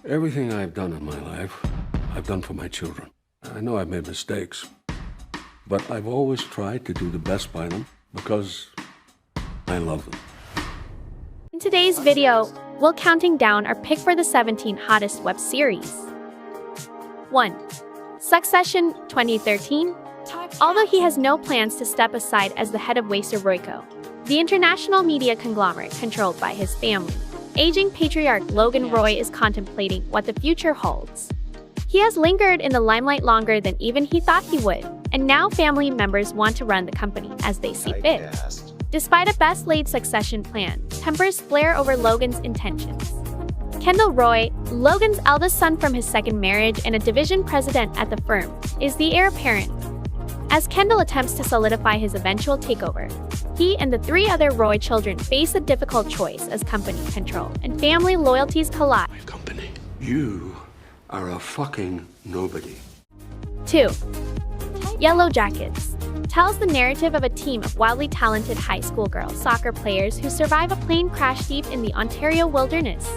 Everything I've done in my life, I've done for my children. I know I've made mistakes, but I've always tried to do the best by them because I love them. In today's video, we're counting down our pick for the 17 hottest web series. 1. Succession 2013. Although he has no plans to step aside as the head of WACO, the international media conglomerate controlled by his family, aging patriarch Logan Roy is contemplating what the future holds. He has lingered in the limelight longer than even he thought he would, and now family members want to run the company as they see fit. Despite a best-laid succession plan, tempers flare over Logan's intentions. Kendall Roy, Logan's eldest son from his second marriage and a division president at the firm, is the heir apparent. As Kendall attempts to solidify his eventual takeover, he and the 3 other Roy children face a difficult choice as company control and family loyalties collide. My company. You are a fucking nobody. 2. YELLOWJACKETS tells the narrative of a team of wildly talented high school girl soccer players who survive a plane crash deep in the Ontario wilderness.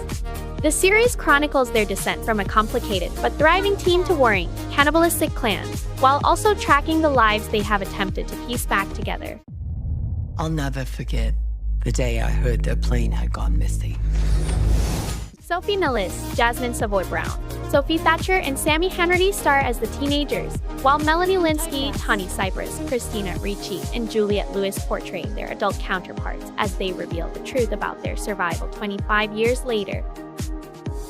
The series chronicles their descent from a complicated but thriving team to warring, cannibalistic clans, while also tracking the lives they have attempted to piece back together. I'll never forget the day I heard their plane had gone missing. Sophie Nellis, Jasmine Savoy Brown, Sophie Thatcher, and Sammy Hannity star as the teenagers, while Melanie Linsky, Tawny Cypress, Christina Ricci, and Juliette Lewis portray their adult counterparts as they reveal the truth about their survival 25 years later.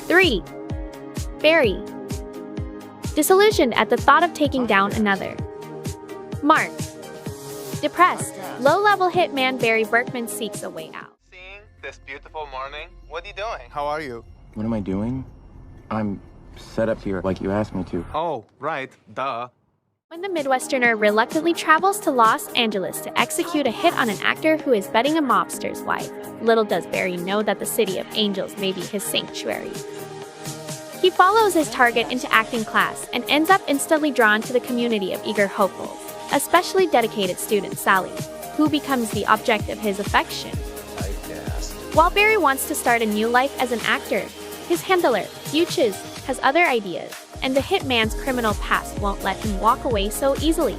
3. Barry. Disillusioned at the thought of taking down another. Mark. Depressed, low-level hitman Barry Berkman seeks a way out. Seeing this beautiful morning, what are you doing? How are you? What am I doing? I'm set up here like you asked me to. Oh, right, duh. When the Midwesterner reluctantly travels to Los Angeles to execute a hit on an actor who is betting a mobster's wife, little does Barry know that the City of Angels may be his sanctuary. He follows his target into acting class and ends up instantly drawn to the community of eager hopefuls, especially dedicated student Sally, who becomes the object of his affection. While Barry wants to start a new life as an actor, his handler, Hughes, has other ideas, and the hitman's criminal past won't let him walk away so easily.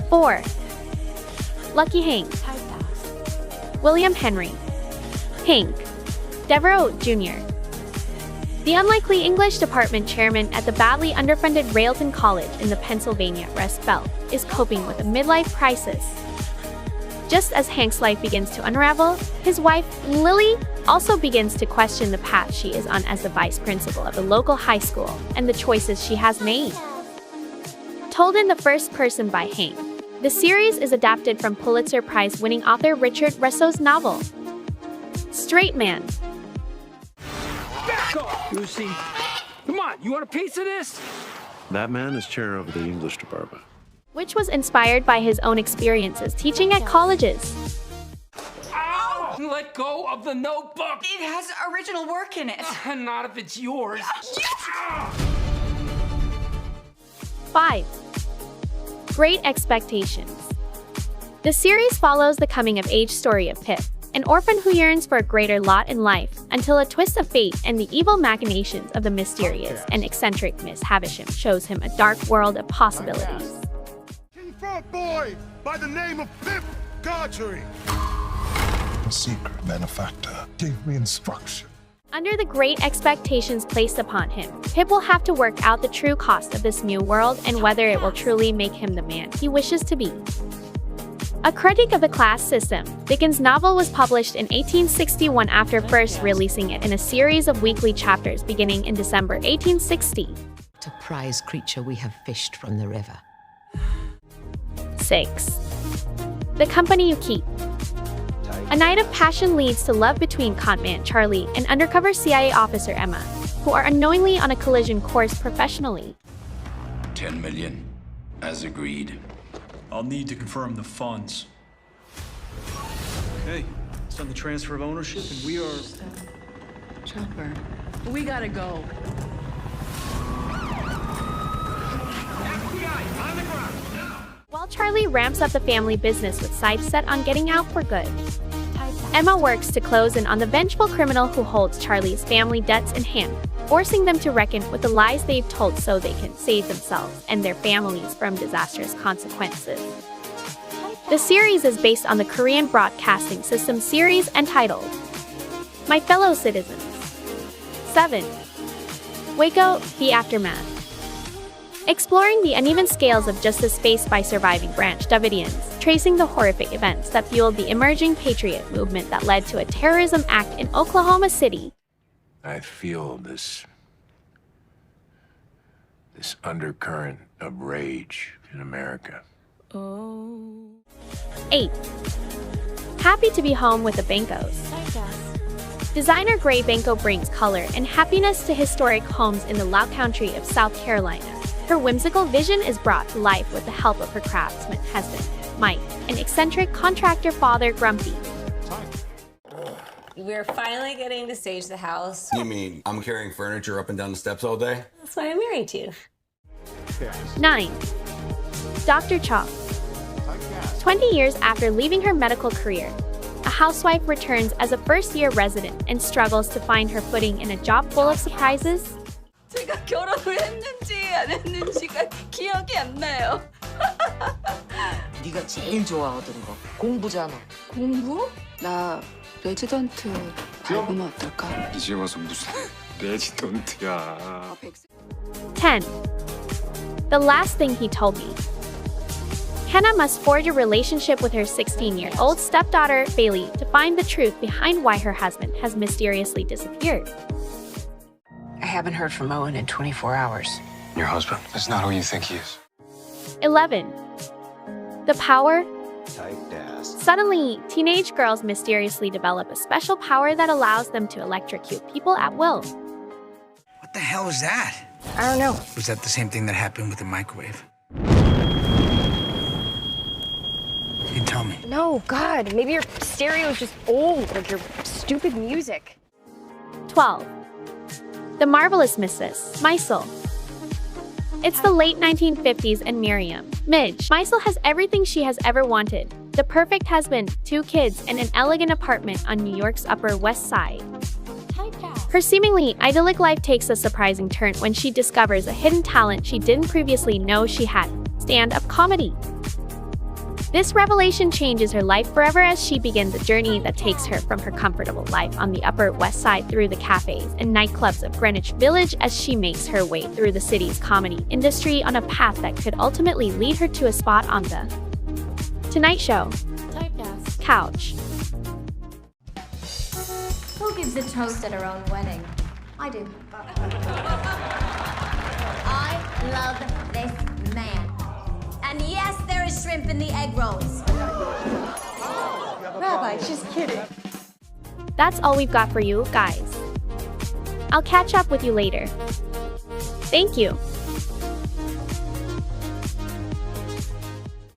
4. Lucky Hank. William Henry. Hank Devereaux, Jr. The unlikely English department chairman at the badly underfunded Railton College in the Pennsylvania Rust Belt is coping with a midlife crisis. Just as Hank's life begins to unravel, his wife, Lily, also begins to question the path she is on as the vice principal of the local high school and the choices she has made. Told in the first person by Hank, the series is adapted from Pulitzer Prize-winning author Richard Russo's novel, Straight Man. Back off, Lucy. Come on, you want a piece of this? That man is chair of the English department. Which was inspired by his own experiences teaching at colleges. Ow! Let go of the notebook! It has original work in it. Not if it's yours. 5. Great Expectations. The series follows the coming-of-age story of Pip, an orphan who yearns for a greater lot in life, until a twist of fate and the evil machinations of the mysterious and eccentric Miss Havisham shows him a dark world of possibilities. Fat boy by the name of Pip Gargery. A secret benefactor gave me instruction. Under the great expectations placed upon him, Pip will have to work out the true cost of this new world and whether it will truly make him the man he wishes to be. A critique of the class system, Dickens' novel was published in 1861 after first releasing it in a series of weekly chapters beginning in December 1860. A prize creature we have fished from the river. 6. The Company You Keep. A night of passion leads to love between conman Charlie and undercover CIA officer Emma, who are unknowingly on a collision course professionally. 10 million, as agreed. I'll need to confirm the funds. Okay, it's on the transfer of ownership, and we are... Chopper, we gotta go. FBI, on the ground, now! While Charlie ramps up the family business with sights set on getting out for good, Emma works to close in on the vengeful criminal who holds Charlie's family debts in hand. forcing them to reckon with the lies they've told so they can save themselves and their families from disastrous consequences. The series is based on the Korean broadcasting system series entitled My Fellow Citizens. 7. WACO, The Aftermath. Exploring the uneven scales of justice faced by surviving Branch Davidians, tracing the horrific events that fueled the emerging patriot movement that led to a terrorism act in Oklahoma City. I feel this undercurrent of rage in America. 8. Happy to be home with the BENKOS. Designer Gray Benko brings color and happiness to historic homes in the Loudoun County of South Carolina. Her whimsical vision is brought to life with the help of her craftsman husband, Mike, and eccentric contractor father, Grumpy. We're finally getting to stage the house. You mean I'm carrying furniture up and down the steps all day? That's why I'm married to you. 9. Dr. Cho. 20 years after leaving her medical career, a housewife returns as a first-year resident and struggles to find her footing in a job full of surprises. 제가 결혼을 했는지 안 했는지가 기억이 안 나요. 네가 제일 좋아하던 거 공부잖아. 공부? 나 레지던트 밟으면 어떨까? 이제 와서 무슨 레지던트야. 10. The last thing he told me. Hannah must forge a relationship with her 16-year-old stepdaughter, Bailey, to find the truth behind why her husband has mysteriously disappeared. I haven't heard from Owen in 24 hours. Your husband is not who you think he is. 11. The power. Suddenly, teenage girls mysteriously develop a special power that allows them to electrocute people at will. What the hell was that? I don't know. Was that the same thing that happened with the microwave? You tell me. No, God, maybe your stereo is just old, like your stupid music. 12. The Marvelous Mrs. MAISEL. It's the late 1950s and Miriam, Midge. MAISEL has everything she has ever wanted. The perfect husband, 2 kids, and an elegant apartment on New York's Upper West Side. Her seemingly idyllic life takes a surprising turn when she discovers a hidden talent she didn't previously know she had: stand-up comedy. This revelation changes her life forever as she begins a journey that takes her from her comfortable life on the Upper West Side through the cafes and nightclubs of Greenwich Village as she makes her way through the city's comedy industry on a path that could ultimately lead her to a spot on the Tonight Show. Couch. Who gives a toast at her own wedding? I do. I love this man. And yes, there is shrimp in the egg rolls. Rabbi, she's kidding. That's all we've got for you, guys. I'll catch up with you later. Thank you.